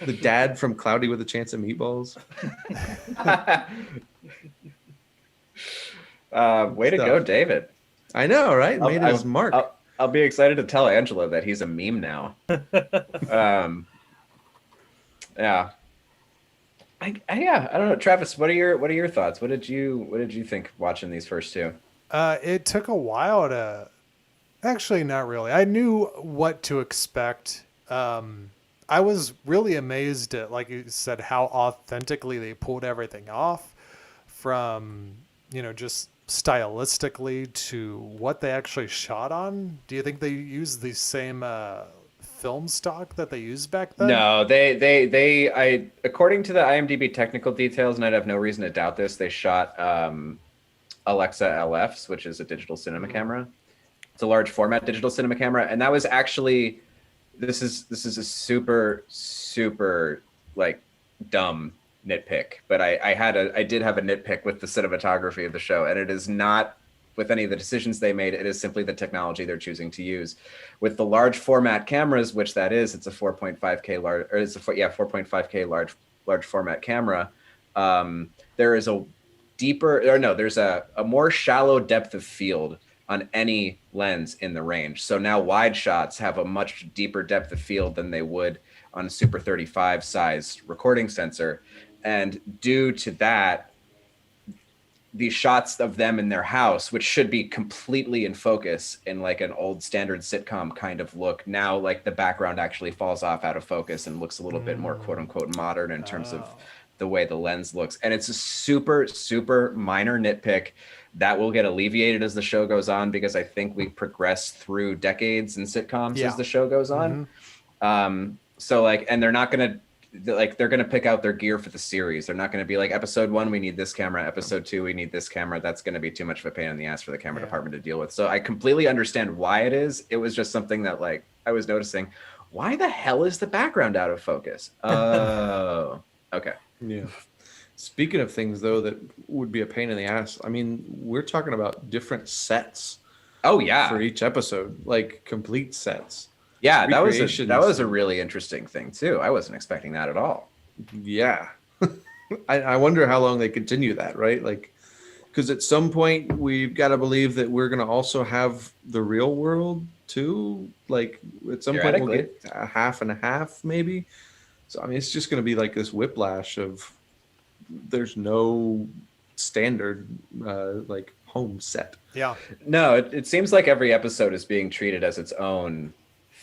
The dad from Cloudy with a Chance of Meatballs. Way to go, David. I know, right? I'll, Made his I'll, mark. I'll be excited to tell Angela that he's a meme now. Yeah. I don't know, Travis. What are your thoughts? What did you think watching these first two? It took a while to actually not really. I knew what to expect. I was really amazed at, like you said, how authentically they pulled everything off from, just stylistically to what they actually shot on. Do you think they used the same film stock that they used back then? No, I according to the IMDb technical details, and I'd have no reason to doubt this, they shot Alexa LFs, which is a digital cinema camera. It's a large format digital cinema camera, and that was actually this is a super like dumb nitpick, but I did have a nitpick with the cinematography of the show, and it is not with any of the decisions they made. It is simply the technology they're choosing to use. With the large format cameras, which that is, it's a 4.5K large, or it's a 4.5K large format camera. There is a there's a more shallow depth of field on any lens in the range. So now wide shots have a much deeper depth of field than they would on a Super 35 size recording sensor. And due to that, these shots of them in their house, which should be completely in focus in like an old standard sitcom kind of look, now like the background actually falls off out of focus and looks a little bit more quote unquote modern in terms of the way the lens looks. And it's a super minor nitpick that will get alleviated as the show goes on, because I think we progress through decades in sitcoms as the show goes on. So like, and they're not going to, they're going to pick out their gear for the series. They're not going to be like, episode 1, we need this camera. Episode 2, we need this camera. That's going to be too much of a pain in the ass for the camera department to deal with. So I completely understand why it is. It was just something that like, I was noticing, why the hell is the background out of focus? Oh, okay. Yeah. Speaking of things though, that would be a pain in the ass. I mean, we're talking about different sets. Oh yeah. For each episode, like complete sets. Yeah, that was a really interesting thing too. I wasn't expecting that at all. Yeah. I wonder how long they continue that, right? Like, because at some point we've got to believe that we're going to also have the real world too. Like at some point we'll get a half and a half maybe. So, I mean, it's just going to be like this whiplash of there's no standard like home set. Yeah. No, it seems like every episode is being treated as its own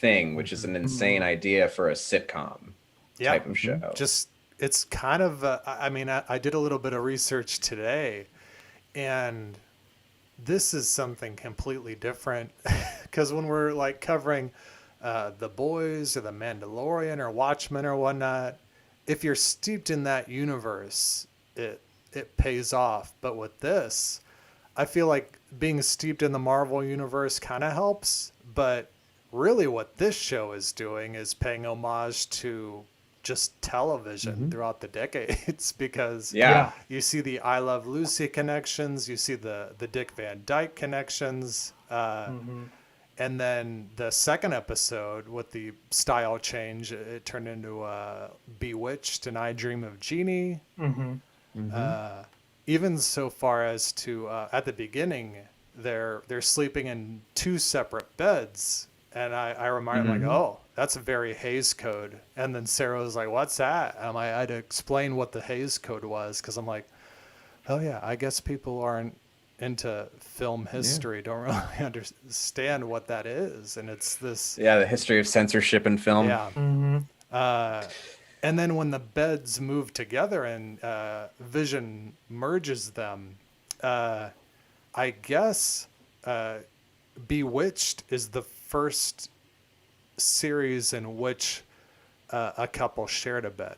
thing, which is an insane idea for a sitcom type of show. Just, it's kind of, I mean, I did a little bit of research today, and this is something completely different, because when we're like covering The Boys or The Mandalorian or Watchmen or whatnot, if you're steeped in that universe, it pays off. But with this, I feel like being steeped in the Marvel universe kind of helps, but really what this show is doing is paying homage to just television throughout the decades, because you see the I Love Lucy connections, you see the Dick Van Dyke connections, and then the second episode with the style change, it turned into Bewitched and I Dream of Jeannie. Even so far as to at the beginning, they're sleeping in 2 separate beds. And I reminded like, oh, that's a very Hays Code. And then Sarah was like, what's that? And I had to explain what the Hays Code was, because I'm like, oh yeah, I guess people aren't into film history, don't really understand what that is. And it's this... Yeah, the history of censorship in film. Yeah. And then when the beds move together and Vision merges them, I guess Bewitched is the first series in which a couple shared a bed.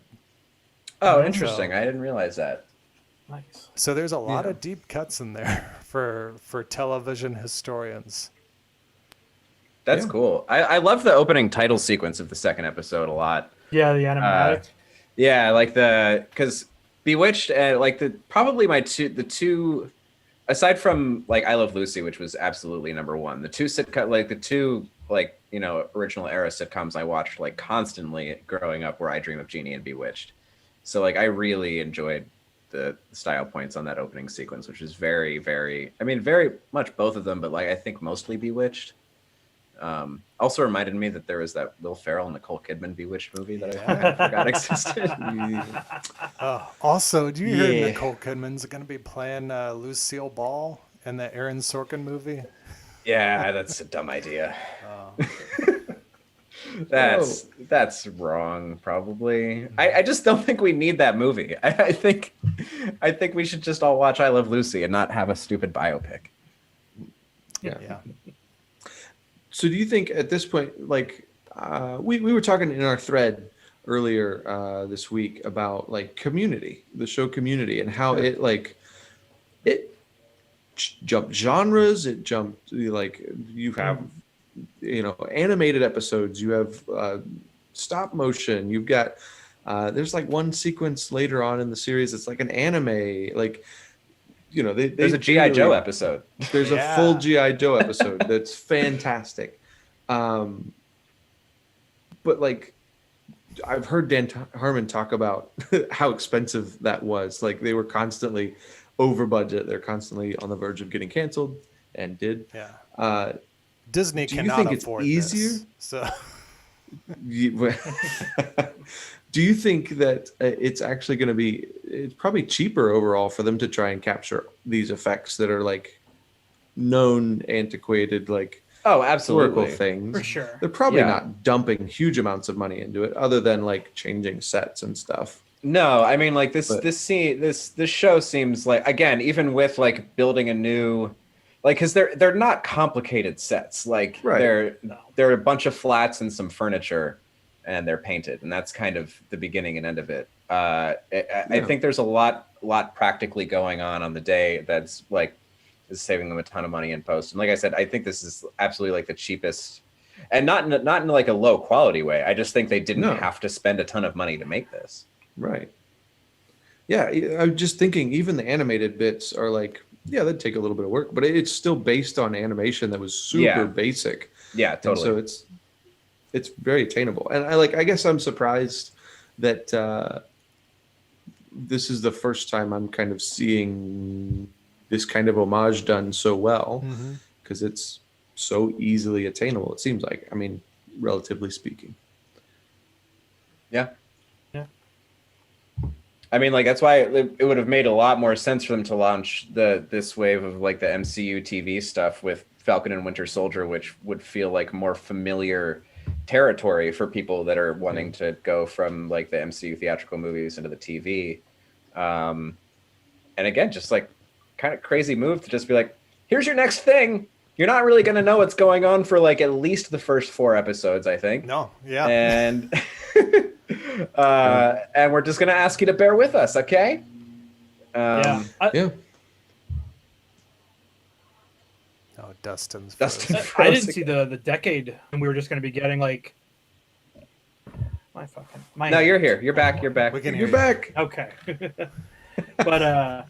Oh, interesting. I didn't realize that. Nice. So there's a lot of deep cuts in there for television historians. That's cool. I love the opening title sequence of the second episode a lot. Yeah, the animatic. Yeah, like because Bewitched and like probably the two aside from like I Love Lucy, which was absolutely number one, the two like, you know, original era sitcoms I watched like constantly growing up were I Dream of Jeannie and Bewitched. So like I really enjoyed the style points on that opening sequence, which is very, very, I mean, very much both of them, but like I think mostly Bewitched. Also reminded me that there was that Will Ferrell and Nicole Kidman Bewitched movie that I kind of forgot existed. Also, do you hear Yeah. Nicole Kidman's going to be playing Lucille Ball in the Aaron Sorkin movie? Yeah, that's a dumb idea. Oh. That's wrong, probably. I just don't think we need that movie. I think we should just all watch I Love Lucy and not have a stupid biopic. Yeah. So do you think at this point, like we were talking in our thread earlier this week about like Community, the show Community, and how it like it jumped genres, it jumped like you have animated episodes, you have stop motion, you've got there's like one sequence later on in the series it's like an anime, like there's a GI Joe episode. There's a full GI Joe episode that's fantastic. But like I've heard Dan Harmon talk about how expensive that was. Like they were constantly over budget. They're constantly on the verge of getting canceled and did. Yeah. Disney do you cannot think it's afford easier? this, so do you think that it's actually going to be, it's probably cheaper overall for them to try and capture these effects that are like known, antiquated, like absolutely historical things? For sure. They're probably not dumping huge amounts of money into it other than like changing sets and stuff. No, I mean like this show seems like, again, even with like building a new, like, because they're not complicated sets. Like they're a bunch of flats and some furniture, and they're painted, and that's kind of the beginning and end of it. I think there's a lot practically going on the day that's like is saving them a ton of money in post. And like I said, I think this is absolutely like the cheapest, and not in like a low quality way. I just think they didn't have to spend a ton of money to make this. Right. Yeah, I'm just thinking even the animated bits are like, that'd take a little bit of work, but it's still based on animation that was super basic. Yeah, totally. And so it's very attainable. And I guess I'm surprised that this is the first time I'm kind of seeing this kind of homage done so well, because it's so easily attainable, it seems like. I mean, relatively speaking. Yeah. I mean, like, that's why it would have made a lot more sense for them to launch this wave of like the MCU TV stuff with Falcon and Winter Soldier, which would feel like more familiar territory for people that are wanting to go from like the MCU theatrical movies into the TV. And again, just like kind of crazy move to just be like, here's your next thing. You're not really going to know what's going on for like at least the first 4 episodes, I think. No, yeah. And and we're just going to ask you to bear with us, okay? Yeah. Oh, Dustin. I didn't see the decade, and we were just going to be getting like my. No, you're here. You're back. You're back. We can hear You're you. back. Okay. But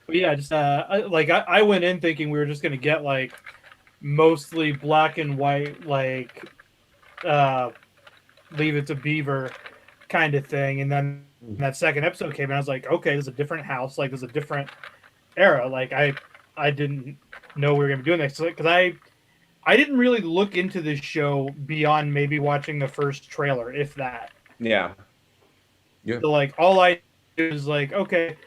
yeah, just I went in thinking we were just going to get like mostly black and white, like Leave It to Beaver kind of thing, and then that second episode came and I was like, okay, there's a different house, like there's a different era. Like I didn't know we were gonna be doing this because I didn't really look into this show beyond maybe watching the first trailer, if that. Yeah. So like all I do is like, okay,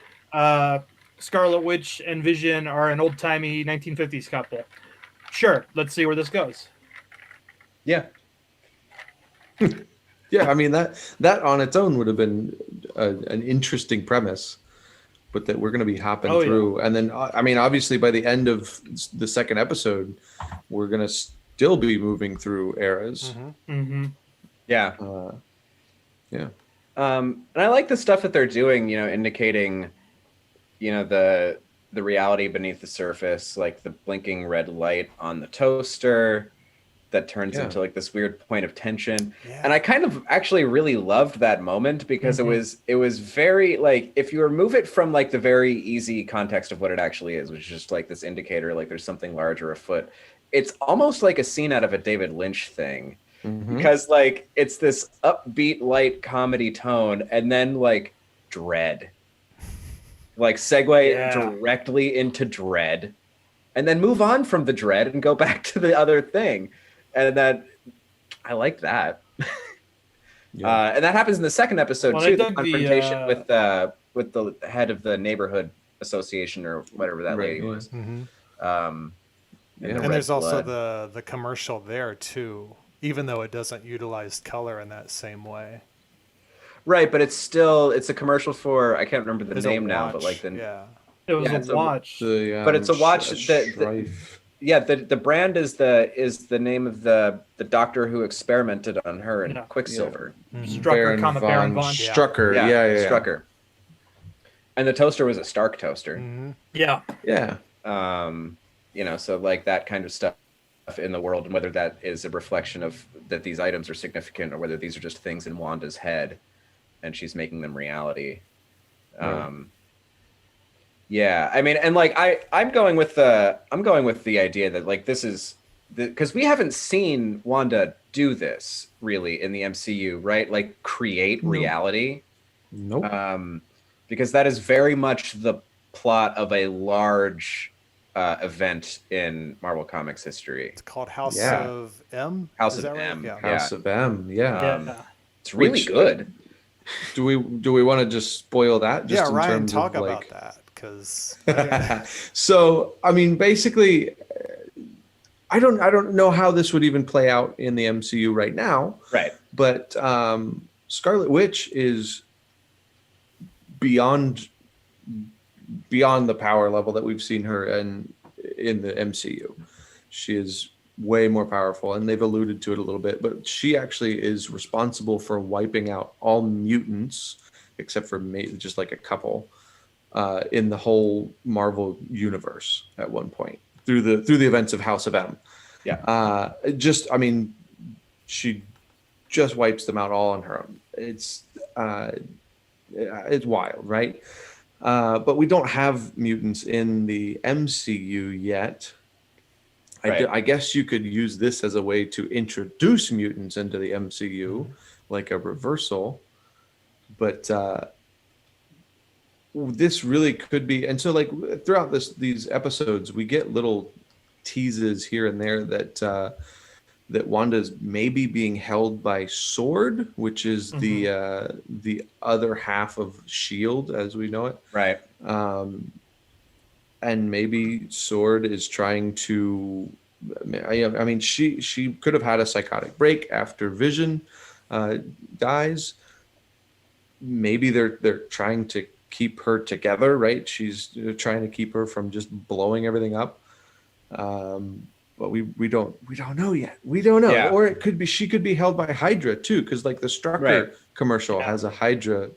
Scarlet Witch and Vision are an old timey 1950s couple. Sure, let's see where this goes. Yeah. Yeah, I mean that on its own would have been an interesting premise, but that we're going to be hopping through, and then I mean, obviously by the end of the second episode, we're going to still be moving through eras. Yeah. Yeah. And I like the stuff that they're doing, indicating, the reality beneath the surface, like the blinking red light on the toaster that turns into like this weird point of tension. Yeah. And I kind of actually really loved that moment because it was very like, if you remove it from like the very easy context of what it actually is, which is just like this indicator, like there's something larger afoot, it's almost like a scene out of a David Lynch thing. Mhm. Because like it's this upbeat light comedy tone and then like dread. Like segue directly into dread and then move on from the dread and go back to the other thing. And that I like that. Yeah. And that happens in the second episode Well, too, I the dug confrontation with the head of the neighborhood association or whatever that Right, lady yeah. was. Mhm. And, Yeah. the And red there's also blood. the commercial there too, even though it doesn't utilize color in that same way. Right, but it's a commercial for I can't remember the There's a name now, but watch, like the yeah. It was Yeah, it's a watch. but it's a watch that Strife. the brand is the name of the doctor who experimented on her and Yeah. Quicksilver. Strucker, comma Baron von. Strucker. Yeah. Strucker. And the toaster was a Stark toaster. Mm-hmm. Yeah. Yeah. So like that kind of stuff in the world, and whether that is a reflection of that these items are significant or whether these are just things in Wanda's head and she's making them reality. Right. Yeah, I mean, and like I'm going with the idea that like this is because we haven't seen Wanda do this really in the MCU, right? Like create reality. Nope. Because that is very much the plot of a large event in Marvel Comics history. It's called House Yeah. of M. House Is of that right? M. Yeah. House of M. Yeah. Yeah. It's really Which- good. Do we want to just spoil that? Just Yeah, in Ryan, terms talk of, about like... that because So, I mean, basically, I don't know how this would even play out in the MCU right now. Right. But Scarlet Witch is beyond the power level that we've seen her in the MCU. She is way more powerful, and they've alluded to it a little bit, but she actually is responsible for wiping out all mutants except for maybe just like a couple in the whole Marvel universe at one point through the events of House of M. Yeah. I mean, she just wipes them out all on her own. It's wild, right? But we don't have mutants in the MCU yet. Right. I guess you could use this as a way to introduce mutants into the MCU, like a reversal. But this really could be, and so like throughout these episodes, we get little teases here and there that Wanda's maybe being held by Sword, which is the other half of Shield as we know it. Right. And maybe Sword is trying to. I mean, she could have had a psychotic break after Vision dies. Maybe they're trying to keep her together, right? She's trying to keep her from just blowing everything up. But we don't know yet. We don't know. Yeah. Or it could be she could be held by Hydra too, because like the Strucker Right. commercial has a Hydra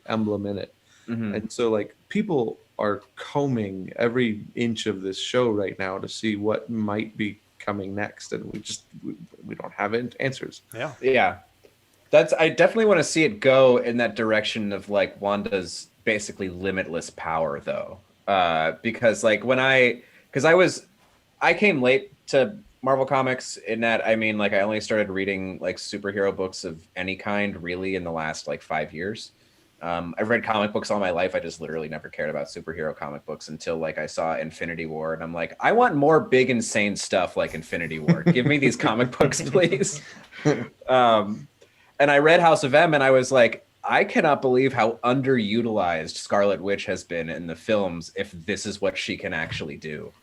emblem in it. Mhm. And so like people are combing every inch of this show right now to see what might be coming next, and we don't have answers. yeah. Yeah. I definitely want to see it go in that direction of like Wanda's basically limitless power though. Because like I came late to Marvel Comics in that, I mean, like I only started reading like superhero books of any kind really in the last like 5 years. I've read comic books all my life. I just literally never cared about superhero comic books until like I saw Infinity War, and I'm like, I want more big, insane stuff like Infinity War. Give me these comic books, please. And I read House of M, and I was like, I cannot believe how underutilized Scarlet Witch has been in the films if this is what she can actually do.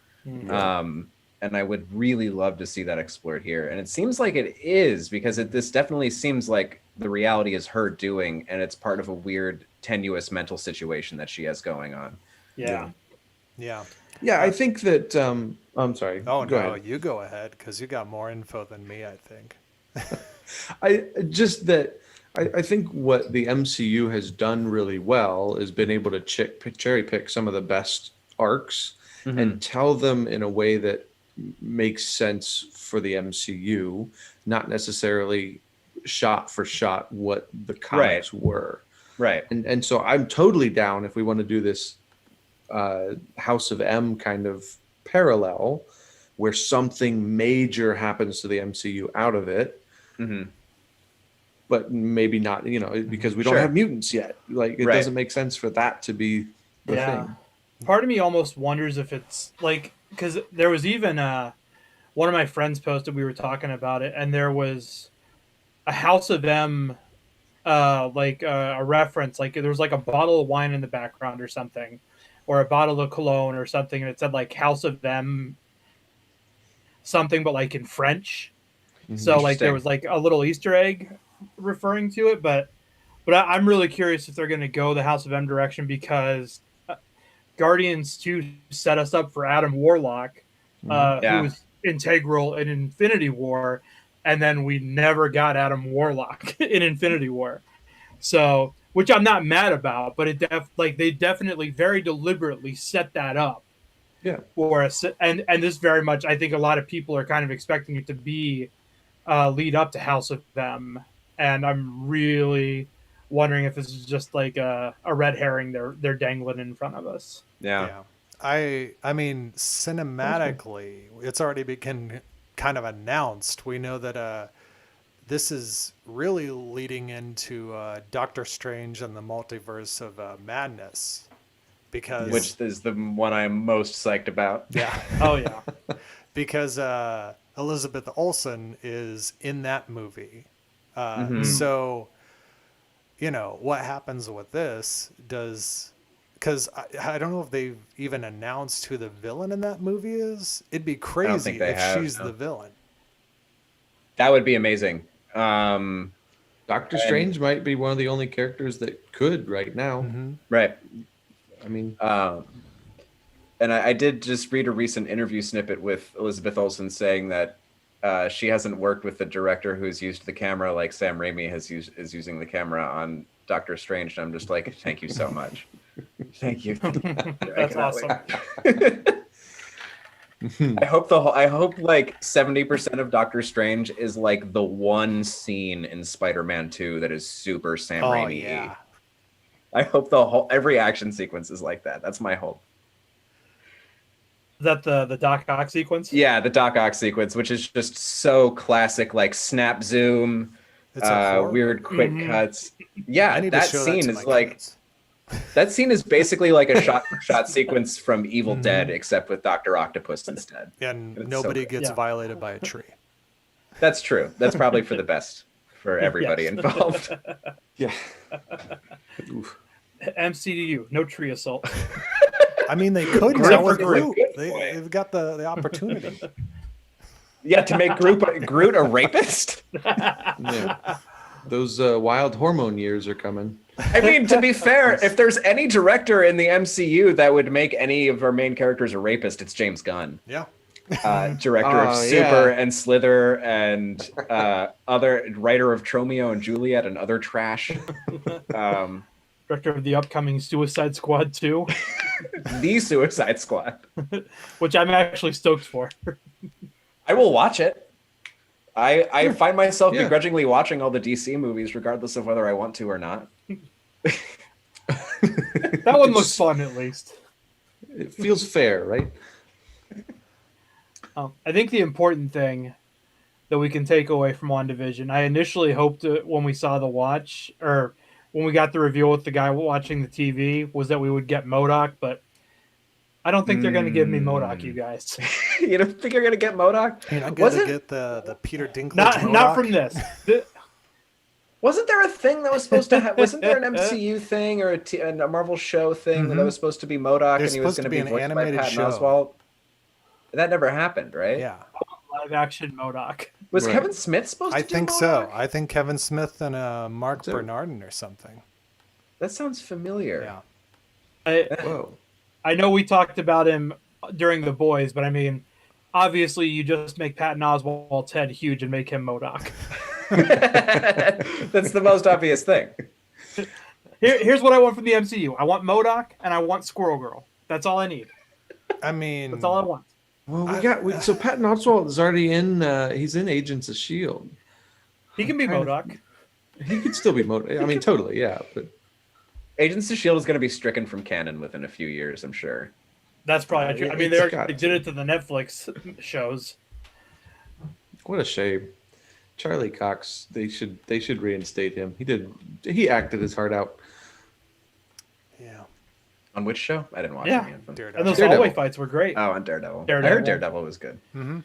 And I would really love to see that explored here. And it seems like it is, because this definitely seems like the reality is her doing, and it's part of a weird, tenuous mental situation that she has going on. Yeah. Yeah. Yeah, I think that I'm sorry. Oh, Go no, ahead. you go ahead because you got more info than me, I think. I think what the MCU has done really well is been able to cherry pick some of the best arcs and tell them in a way that makes sense for the MCU, not necessarily shot for shot what the comics were. Right. And so I'm totally down if we want to do this House of M kind of parallel where something major happens to the MCU out of it. Hmm. But maybe not, because we don't Sure. have mutants yet. Like, it Right. doesn't make sense for that to be the thing. Part of me almost wonders if it's like, because there was even one of my friends posted, we were talking about it, and there was a House of M, a reference, like there was like a bottle of wine in the background or something, or a bottle of cologne or something, and it said like House of M something, but like in French. So like there Interesting. was like a little Easter egg referring to it, but I'm really curious if they're going to go the House of M direction, because Guardians 2 set us up for Adam Warlock, who Yeah. was integral in Infinity War, and then we never got Adam Warlock in Infinity War. So, which I'm not mad about, but they definitely very deliberately set that up Yeah. for us, and this very much, I think a lot of people are kind of expecting it to be lead up to House of M, and I'm really wondering if this is just like a red herring they're dangling in front of us. Yeah. I mean, cinematically, it's already been kind of announced. We know that this is really leading into Doctor Strange and the Multiverse of Madness, because Which is the one I'm most psyched about. yeah, Oh yeah. because Elizabeth Olsen is in that movie. Mhm. So, what happens with this because I don't know if they've even announced who the villain in that movie is. It'd be crazy think they if have, she's no. the villain. That would be amazing. Doctor Strange might be one of the only characters that could right now. Right. I mean, And I did just read a recent interview snippet with Elizabeth Olsen saying that she hasn't worked with the director who's used the camera like Sam Raimi is using the camera on Doctor Strange. And I'm just like, thank you so much. Thank you. That's awesome. I hope like 70% of Doctor Strange is like the one scene in Spider-Man 2 that is super Sam Raimi. Yeah. I hope every action sequence is like that. That's my hope. Is that the Doc Ock sequence? Yeah, the Doc Ock sequence, which is just so classic, like snap zoom, It's a horror weird quick Mhm. cuts. I Yeah, need that to show scene that to is my like kids. that scene is basically like a shot-for-shot sequence from Evil Dead, except with Dr. Octopus instead. And It's nobody so good. gets Yeah. violated by a tree. That's true. That's probably for the best for everybody Yes. involved. yeah. Oof. MCU, no tree assault. I mean, they could Except now with for Groot. Groot. They've got the opportunity. Yeah, to make Groot a rapist. Yeah. Those wild hormone years are coming. I mean, to be fair, if there's any director in the MCU that would make any of our main characters a rapist, it's James Gunn. Yeah. Director of Oh, Super yeah. and Slither and other writer of Tromeo and Juliet and other trash. Director of the upcoming Suicide Squad 2, The Suicide Squad. which I'm actually stoked for. I will watch it. I find myself Yeah. begrudgingly watching all the DC movies, regardless of whether I want to or not. That one looks fun, at least. It feels fair, right? I think the important thing that we can take away from WandaVision, I initially hoped when we saw the watch, or when we got the reveal with the guy watching the TV, was that we would get MODOK, but I don't think they're going to give me MODOK, you guys. You don't think you're gonna get MODOK? You're not going Wasn't to get the Peter Dinklage not MODOK? from this. wasn't there a thing that was supposed to have? Wasn't there an MCU thing or a Marvel show thing that was supposed to be MODOK There's and he was supposed to going to be be an voiced by animated Patton show. Oswalt? That never happened, right? Yeah. Live action MODOK. Was Right. Kevin Smith supposed to I do think MODOK? so. I think Kevin Smith and Mark So- Bernardin or something. That sounds familiar. Yeah. Whoa. I know we talked about him during The Boys, but I mean, obviously you just make Patton Oswalt's head huge and make him MODOK. That's the most obvious thing. Here's what I want from the MCU. I want MODOK and I want Squirrel Girl. That's all I need. I mean, That's all I want. Well, so Patton Oswalt is already in. He's in Agents of Shield. He can be Kind of- MODOK. He could still be I mean, totally, yeah. But Agents of S.H.I.E.L.D. is going to be stricken from canon within a few years, I'm sure. That's probably true. I mean, It's they already got did to. it to the Netflix shows. What a shame. Charlie Cox, they should reinstate him. He acted his heart out. Yeah. On which show? I didn't watch Yeah. any of them. Daredevil. And those Daredevil. hallway fights were great. Oh, on Daredevil. I Daredevil. heard Daredevil was good. Mm-hmm.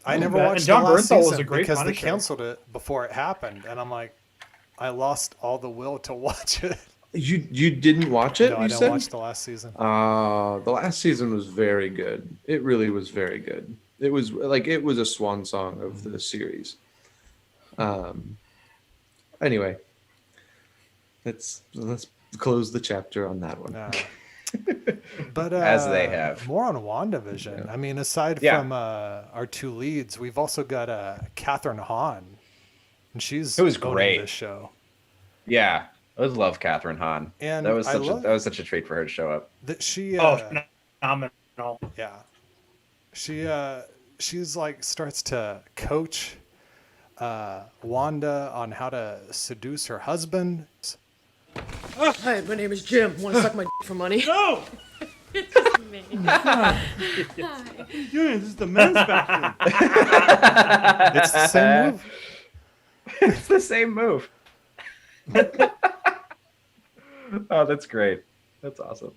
I never And watched John the last Bernthal was season a great because Punisher. they canceled it before it happened, and I'm like, I lost all the will to watch it. You didn't watch it? No, you I didn't said? watch the last season. The last season was very good. It really was very good. It was a swan song of the series. Anyway, let's close the chapter on that one. No. But As they have. more on WandaVision. Yeah. I mean, aside Yeah. from our two leads, we've also got Catherine Hahn, and she's It was owning great. this show. Yeah, I always love Catherine Hahn. And That was I such love that was such a treat for her to show up. that she. Phenomenal. Yeah, she's like starts to coach Wanda on how to seduce her husband. Hi, my name is Jim. Want to suck my dick for money? No! It's me. Hi. This is the men's bathroom. It's the same move. It's the same move. Oh, that's great. That's awesome.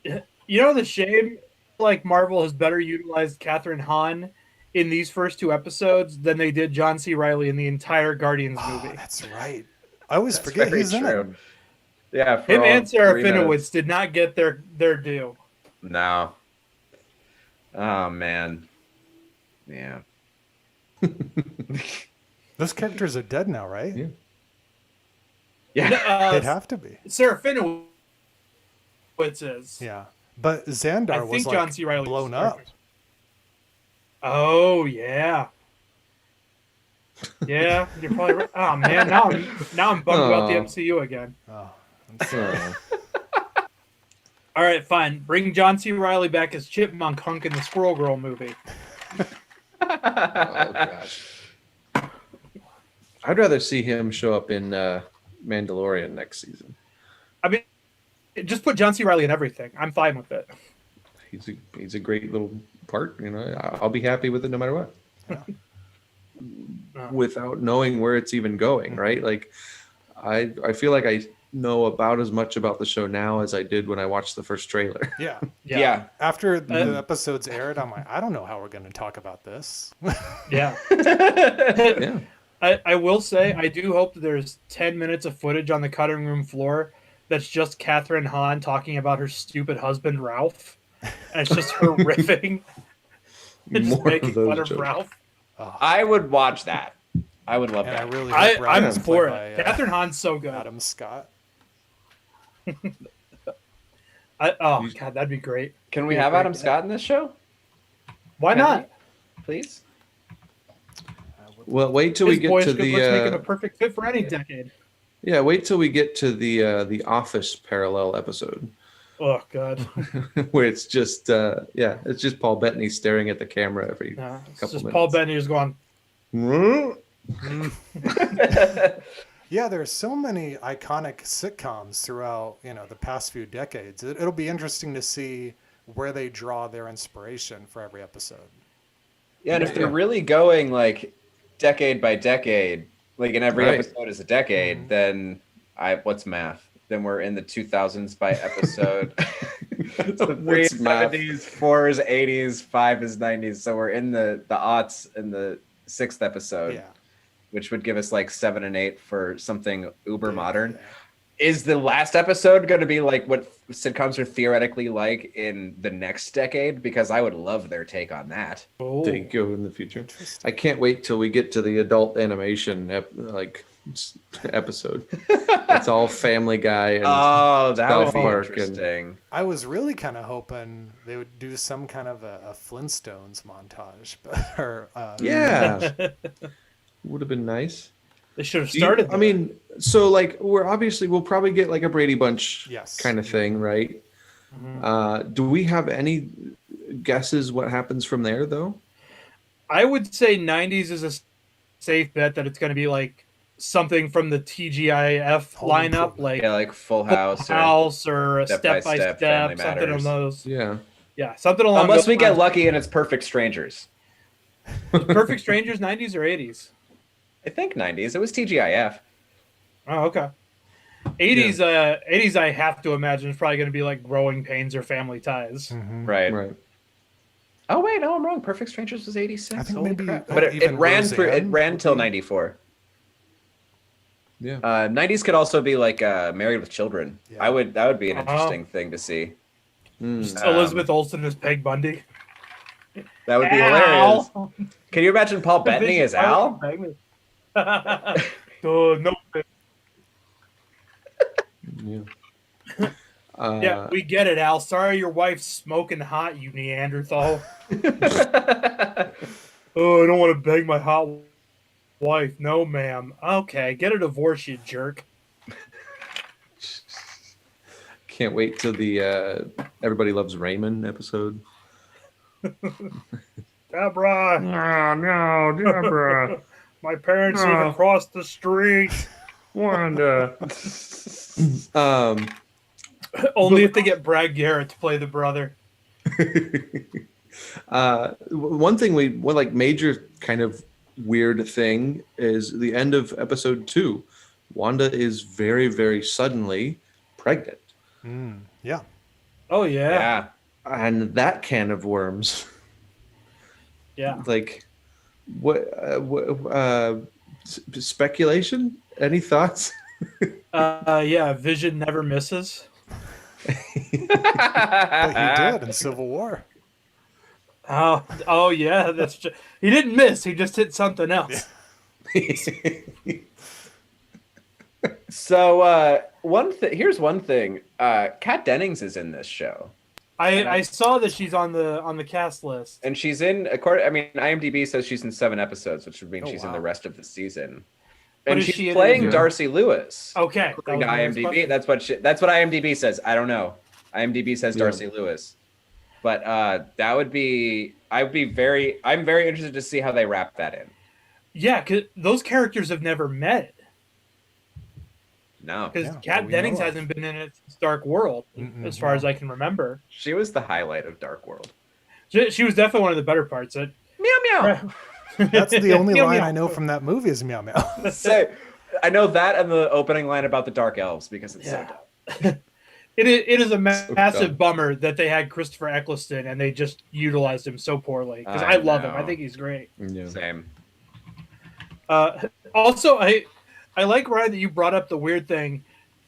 You know the shame? Like Marvel has better utilized Catherine Hahn in these first two episodes than they did John C. Reilly in the entire Guardians Oh, movie. that's right. I always That's forget very he's in it. true. Yeah, for Him all and Sarah 3 minutes. Finowitz did not get their due. No. Oh man. Yeah. Those characters are dead now, right? Yeah. Yeah. They'd have to be. Sarah Finowitz is. Yeah. But I Xandar think was John like C. Reilly blown up. Oh yeah. Yeah, you're probably right. Oh man, now I'm bummed about the Aw. MCU again. Oh, I'm sorry. All right, fine. Bring John C. Reilly back as Chipmunk Hunk in the Squirrel Girl movie. Oh gosh. I'd rather see him show up in Mandalorian next season. I mean, just put John C. Reilly in everything. I'm fine with it. He's a great little part. You know, I'll be happy with it no matter what. Without knowing where it's even going, right? Like, I feel like I know about as much about the show now as I did when I watched the first trailer. Yeah. Yeah. After the episodes aired, I'm like, I don't know how we're going to talk about this. Yeah. Yeah. I will say, I do hope that there's 10 minutes of footage on the cutting room floor that's just Catherine Hahn talking about her stupid husband, Ralph. And it's just her riffing and just More of making those fun of jokes. Ralph. I would watch that. I would love And I that. really hope Ralph I'm is for played it. by, Catherine Hahn's so good. Adam Scott. Oh, God, that'd be great. Can we Yeah, have great. Adam Scott in this show? Why Can not? Please? Well, wait till we His get boyish to good looks make him a the perfect fit for any decade. wait till we get to the Office parallel episode Oh, God. where it's just it's just Paul Bettany staring at the camera every No, it's couple just minutes. Paul Bettany just going, Yeah, there's so many iconic sitcoms throughout, the past few decades. It'll be interesting to see where they draw their inspiration for every episode. Yeah, and if they're Yeah. really going like decade by decade, like in every Right. episode is a decade, then what's math? Then we're in the 2000s by episode. It's the What's 3s, math? 70s, 4s, 80s, 5 is 90s. So we're in the aughts in the 6th episode, Yeah. which would give us like 7 and 8 for something uber modern. Yeah. Is the last episode going to be like what sitcoms are theoretically like in the next decade? Because I would love their take on that. oh. They go in the future. Interesting. I can't wait till we get to the adult animation episode. It's all Family Guy and Oh, that would South be Park and- interesting. I was really kind of hoping they would do some kind of a Flintstones montage, or yeah, would have been nice. They should have Do you- started. I mean, so like we'll probably get like a Brady Bunch Yes. kind of thing, right? Mhm. Do we have any guesses what happens from there though? I would say 90s is a safe bet that it's going to be like something from the TGIF Home lineup, Improvement. like Yeah, like Full Full House. House or a Step Step by by Step, Step, Family something of Matters. those. Yeah. Yeah, something along Unless those we get lines. lucky and it's Perfect Strangers. Perfect Strangers, 90s or 80s? I think 90s. It was TGIF. Oh, okay. 80s, 80s. I have to imagine is probably going to be like Growing Pains or Family Ties. Mhm. Right. Right. Oh wait, no, I'm wrong. Perfect Strangers was 86. I think Holy maybe, crap. But it even ran through. It Roseanne ran would till be- 94. Yeah. 90s could also be like Married with Children. Yeah. That would be an Uh-huh. interesting thing to see. Mm. Elizabeth Olsen as Peg Bundy. That would be hilarious. Can you imagine Paul Bettany as Al? No. Yeah. Yeah, we get it, Al. Sorry your wife's smoking hot, you Neanderthal. Oh, I don't want to beg my hot wife. No, ma'am. Okay, get a divorce, you jerk. Can't wait till the Everybody Loves Raymond episode. Deborah. No, Deborah. My parents even crossed the street. Wanda. Only if they get Brad Garrett to play the brother. One thing one like major kind of weird thing is the end of episode 2. Wanda is very, very suddenly pregnant. Yeah. Oh, yeah. Yeah. And that can of worms. Yeah. Like, speculation? Any thoughts? Yeah, Vision never misses. But he did in Civil War. Oh yeah, that's just, he didn't miss. He just hit something else. So here's one thing. Kat Dennings is in this show, I saw that she's on the cast list. and she's in. IMDb says she's in 7 episodes, which would mean she's in the rest of the season. What And is she's she in playing it? Darcy Lewis. Okay, that According was to my next IMDb, question. that's what IMDb says. I don't know. IMDb says Darcy Lewis, but that would be. I'm very interested to see how they wrap that in. Yeah, because those characters have never met. No, Because Yeah, Kat we Dennings know of. hasn't been in it since Dark World, as far as I can remember. she was the highlight of Dark World. She was definitely one of the better parts. Meow meow. That's the only Meow, line meow. I know from that movie is meow meow. Say, I know that and the opening line about the Dark Elves because it's so dumb. It is a massive dumb. bummer that they had Christopher Eccleston and they just utilized him so poorly. Because I I love him. know. I think he's great. Yeah. Same. Also, I like, Ryan, that you brought up the weird thing.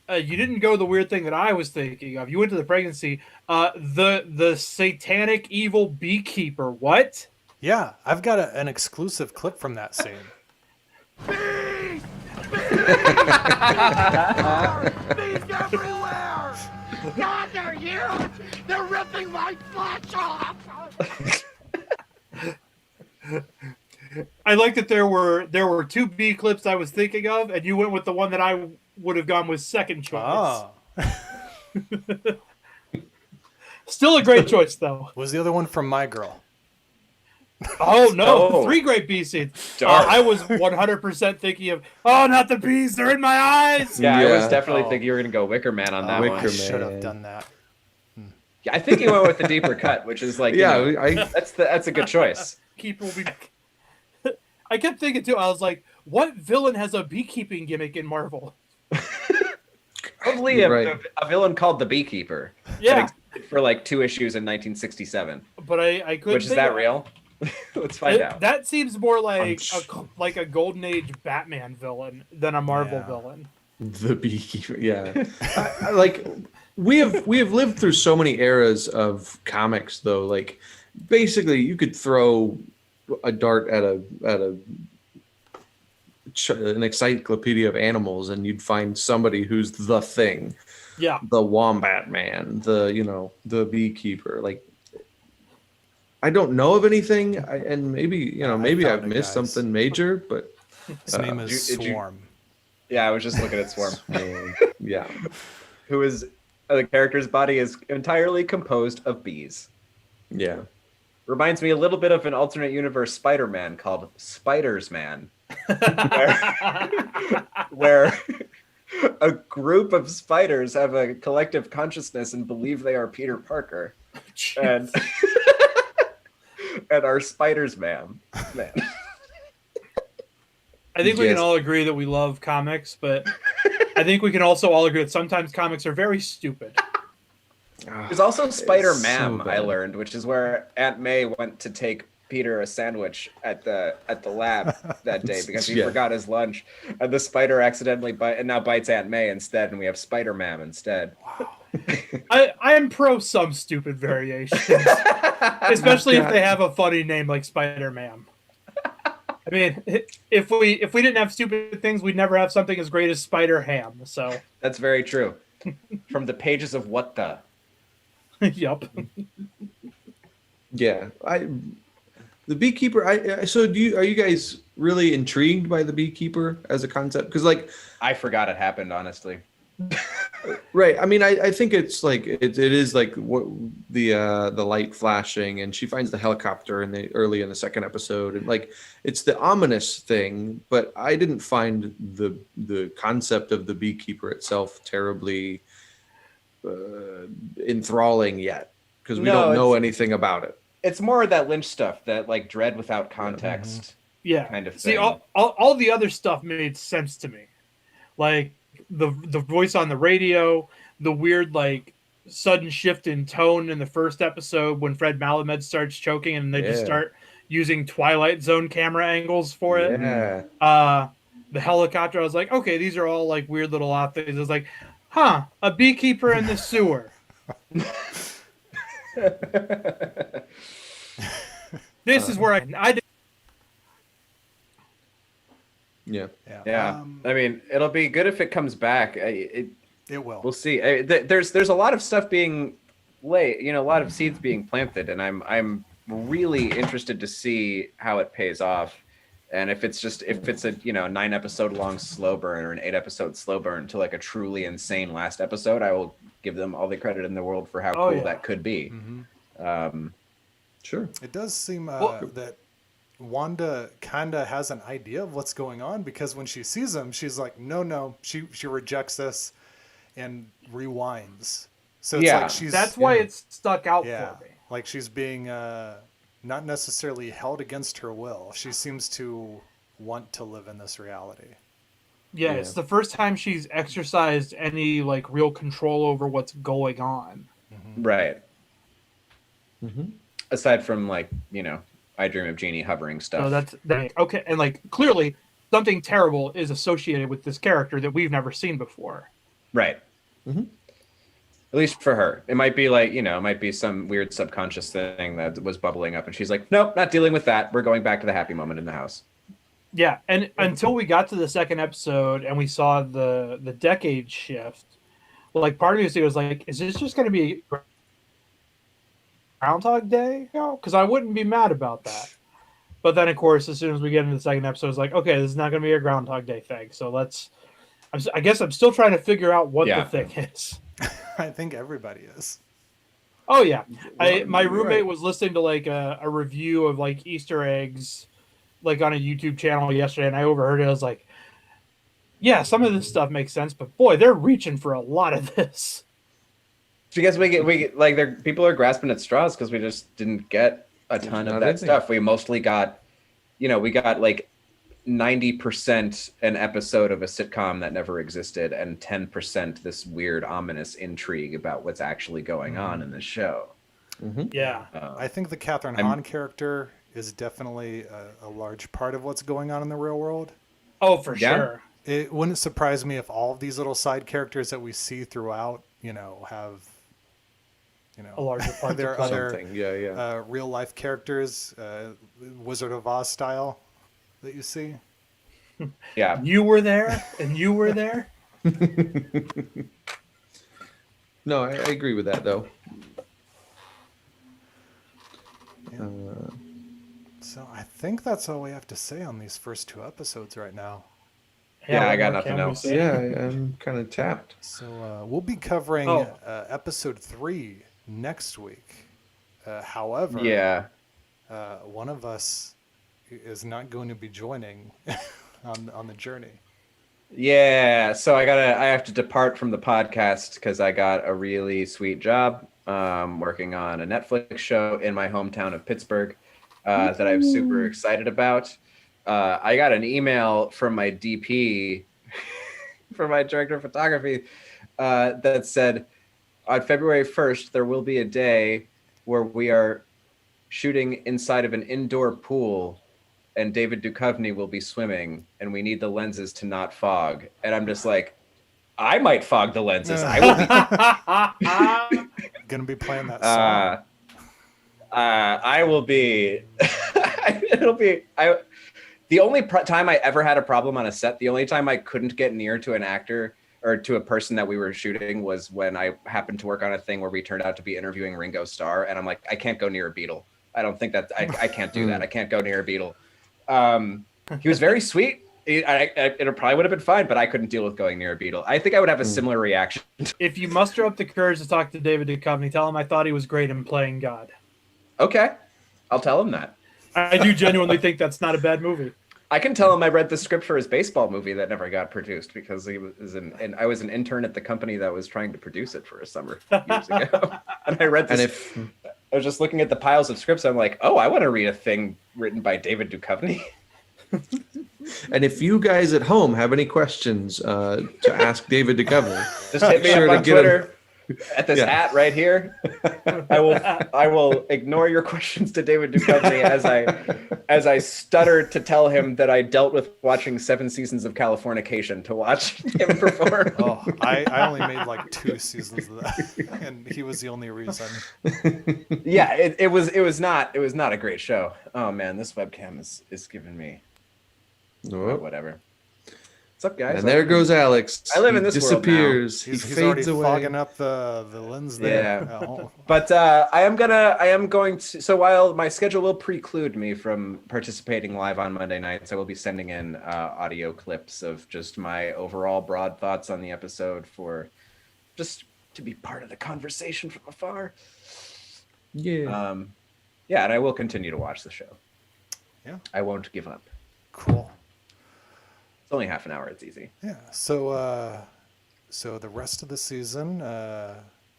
You didn't go the weird thing that I was thinking of. You went to the pregnancy. The satanic evil beekeeper. What? Yeah, I've got an exclusive clip from that scene. Bees everywhere! God, they're huge! They're ripping my flesh off! I like that there were 2 bee clips I was thinking of, and you went with the one that I would have gone with second choice. Oh. Still a great choice, though. Was the other one from My Girl? Oh no, Oh. 3 great bee scenes. Dark. I was 100% thinking of, oh, not the bees, they're in my eyes. Yeah, I was Yeah. definitely Oh. thinking you were gonna go Wicker Man on that Wicker one. I Man. should have done that. Yeah, I think you went with the deeper cut, which is like that's a good choice. Keep will be. I kept thinking too. I was like, what villain has a beekeeping gimmick in Marvel? Probably Right. a villain called the Beekeeper. Yeah, That existed for like 2 issues in 1967. but I couldn't. Which is think that of- real? Let's find out. That seems more like I'm like a Golden Age Batman villain than a Marvel Yeah. villain. The beekeeper, yeah. Like we have lived through so many eras of comics, though. Like basically, you could throw a dart at an encyclopedia of animals, and you'd find somebody who's the Thing, Yeah, the Wombat Man, the Beekeeper. Like I don't know of anything, and maybe maybe found I've it, missed guys. something major, but His name is did you- Swarm. Yeah, I was just looking at Swarm, yeah. who is the character's body is entirely composed of bees. Yeah. Reminds me a little bit of an alternate universe Spider-Man called Spiders Man, where a group of spiders have a collective consciousness and believe they are Peter Parker. and and our spiders, man. I think we Yes. can all agree that we love comics, but I think we can also all agree that sometimes comics are very stupid. There's also Spider so Mam, I bad. learned, which is where Aunt May went to take Peter a sandwich at the lab that day because he Yeah. forgot his lunch, and the spider accidentally bites Aunt May instead, and we have Spider Mam instead. I am pro some stupid variations, especially if they have a funny name like Spider-Man. I mean, if we didn't have stupid things, we'd never have something as great as Spider Ham. So, That's very true. From the pages of What the. yup. Yeah, the beekeeper. So are you guys really intrigued by the beekeeper as a concept? Because like, I forgot it happened, honestly. right. I mean, I think it's like it is like what the light flashing, and she finds the helicopter early in the second episode, and like it's the ominous thing. But I didn't find the concept of the beekeeper itself terribly enthralling yet, because we No, don't know it's- anything about it. It's more of that Lynch stuff, that like dread without context. Yeah. Kind of See, thing. all the other stuff made sense to me, like the voice on the radio, the weird like sudden shift in tone in the first episode when Fred Malamed starts choking and they just Yeah. start using Twilight Zone camera angles for it. Yeah. The helicopter, I was like, okay, these are all like weird little odd things. I was like, huh, a beekeeper in the sewer. This is where I did. Yeah. Yeah, I mean, it'll be good if it comes back. It will. We'll see. There's a lot of stuff being laid, a lot of seeds being planted, and I'm really interested to see how it pays off. And if it's a 9 episode long slow burn or an 8 episode slow burn to like a truly insane last episode, I will give them all the credit in the world for how cool that could be. Sure. It does seem that Wanda kind of has an idea of what's going on, because when she sees him, she's like, no. She rejects this and rewinds. So it's like she's... That's why it's stuck out Yeah, for me. like she's being not necessarily held against her will. She seems to want to live in this reality. Yeah, it's the first time she's exercised any like real control over what's going on. Right. Mm-hmm. Aside from like I Dream of Jeannie hovering stuff. So that's okay, and like clearly something terrible is associated with this character that we've never seen before. Right. Mm-hmm. At least for her. It might be like, it might be some weird subconscious thing that was bubbling up, and she's like, nope, not dealing with that. We're going back to the happy moment in the house. Yeah, and until we got to the second episode and we saw the decade shift, like part of me was like, is this just going to be Groundhog Day? No, because I wouldn't be mad about that. But then, of course, as soon as we get into the second episode, it's like, okay, this is not going to be a Groundhog Day thing. So I guess I'm still trying to figure out what the thing is. I think everybody is. Oh yeah, my you're roommate right. was listening to like a review of like Easter eggs, like on a YouTube channel yesterday, and I overheard it. I was like, yeah, some of this stuff makes sense, but boy, they're reaching for a lot of this. Because we get like people are grasping at straws because we just didn't get a ton of not that anything. stuff. We mostly got, we got like 90% an episode of a sitcom that never existed, and 10% this weird ominous intrigue about what's actually going on in the show. Mm-hmm. Yeah, I think the Catherine Hahn character is definitely a large part of what's going on in the real world. oh for Yeah. sure. It wouldn't surprise me if all of these little side characters that we see throughout, have, A larger part. their to play. other Something. Yeah. real life characters, Wizard of Oz style, that you see. Yeah. You were there, and you were there. No, I agree with that though. So I think that's all we have to say on these first 2 episodes right now. Yeah, I what got more nothing can we else. say? Yeah, I'm kind of tapped. So we'll be covering Oh. episode 3 next week. However, Yeah. one of us is not going to be joining on the journey. Yeah. So I have to depart from the podcast because I got a really sweet job working on a Netflix show in my hometown of Pittsburgh that I'm super excited about. I got an email from my DP, from my director of photography, that said, on February 1st, there will be a day where we are shooting inside of an indoor pool and David Duchovny will be swimming and we need the lenses to not fog. And I'm just like, I might fog the lenses. I will be Gonna be playing that song. I will be. It'll be. The only time I ever had a problem on a set, the only time I couldn't get near to an actor or to a person that we were shooting was when I happened to work on a thing where we turned out to be interviewing Ringo Starr, and I'm like, I can't go near a Beatle. I don't think that I can't do that. I can't go near a Beatle. He was very sweet. It probably would have been fine, but I couldn't deal with going near a Beatle. I think I would have a similar reaction. If you muster up the courage to talk to David Duchovny, tell him I thought he was great in playing God. Okay, I'll tell him that. I do genuinely think that's not a bad movie. I can tell him I read the script for his baseball movie that never got produced because he was and I was an intern at the company that was trying to produce it for a summer years ago. And I read this. I was just looking at the piles of scripts. I'm like, oh, I want to read a thing written by David Duchovny. And if you guys at home have any questions to ask David Duchovny, Just hit me sure up to on get Twitter at this at right here. I will ignore your questions to David Duchovny as I stutter to tell him that I dealt with watching 7 seasons of Californication to watch him perform. Oh, I only made like 2 seasons of that, and he was the only reason. Yeah, it was not a great show. Oh man, this webcam is giving me whatever. What's up, guys? And there goes Alex. I live in He this world now. disappears. He's He already fades away. fogging up the lens there. Yeah. Oh. But I am going to. So while my schedule will preclude me from participating live on Monday nights, I will be sending in audio clips of just my overall broad thoughts on the episode for just to be part of the conversation from afar. Yeah. Yeah, and I will continue to watch the show. Yeah. I won't give up. Cool. It's only half an hour. It's easy. Yeah. So the rest of the season,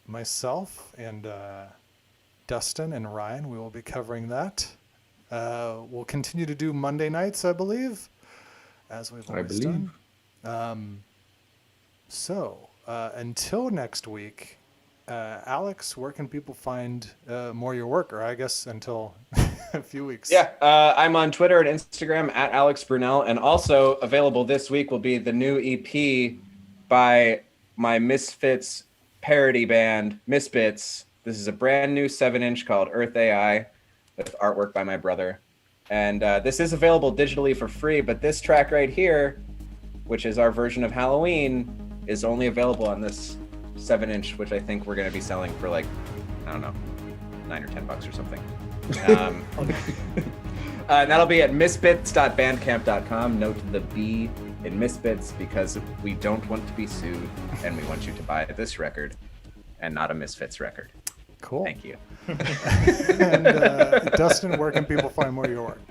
myself and Dustin and Ryan, we will be covering that. We'll continue to do Monday nights, I believe, as we've always done. So until next week, Alex, where can people find more of your work? Or I guess until a few weeks. Yeah, I'm on Twitter and Instagram at Alex Brunel, and also available this week will be the new EP by my Misfits parody band, Misfits. This is a brand new 7-inch called Earth AI with artwork by my brother. And this is available digitally for free, but this track right here, which is our version of Halloween, is only available on this 7-inch, which I think we're going to be selling for like, I don't know, $9 or $10 or something. And that'll be at misbits.bandcamp.com. Note the B in Misbits because we don't want to be sued and we want you to buy this record and not a Misfits record. Cool. Thank you. And Dustin, where can people find more of your work?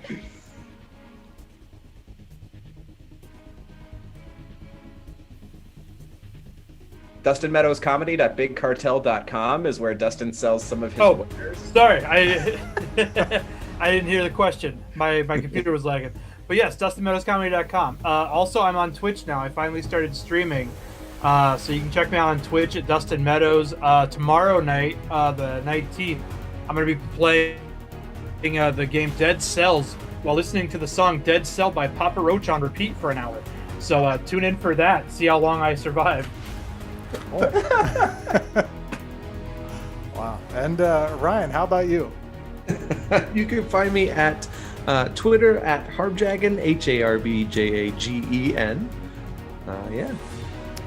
DustinMeadowsComedy.BigCartel.com is where Dustin sells some of his wares. Sorry, I didn't hear the question. My computer was lagging. But yes, DustinMeadowsComedy.com. Also, I'm on Twitch now. I finally started streaming. So you can check me out on Twitch at Dustin Meadows. Tomorrow night, the 19th, I'm going to be playing the game Dead Cells while listening to the song Dead Cell by Papa Roach on repeat for an hour. So tune in for that. See how long I survive. Wow. And Ryan, how about you? You can find me at Twitter at Harbjagen, HARBJAGEN. Yeah.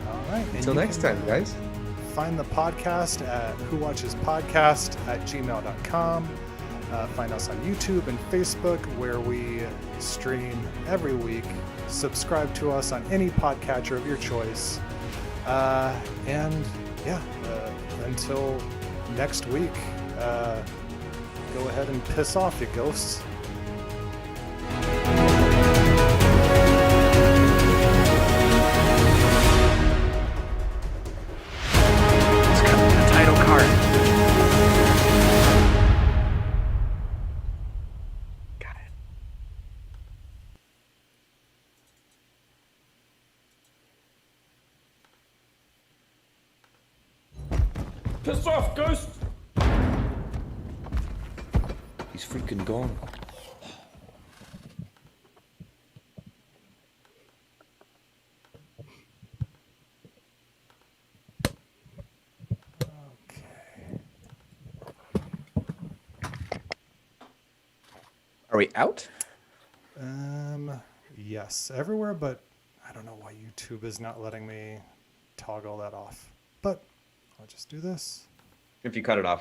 All right. Until next time, guys. Find the podcast at whowatchespodcast@gmail.com. Find us on YouTube and Facebook, where we stream every week. Subscribe to us on any podcatcher of your choice. And yeah, until next week, go ahead and piss off, you ghosts. It's coming to the title card. Piss off, Ghost! He's freaking gone. Okay. Are we out? Yes, everywhere, but I don't know why YouTube is not letting me toggle that off. But I'll just do this. If you cut it off,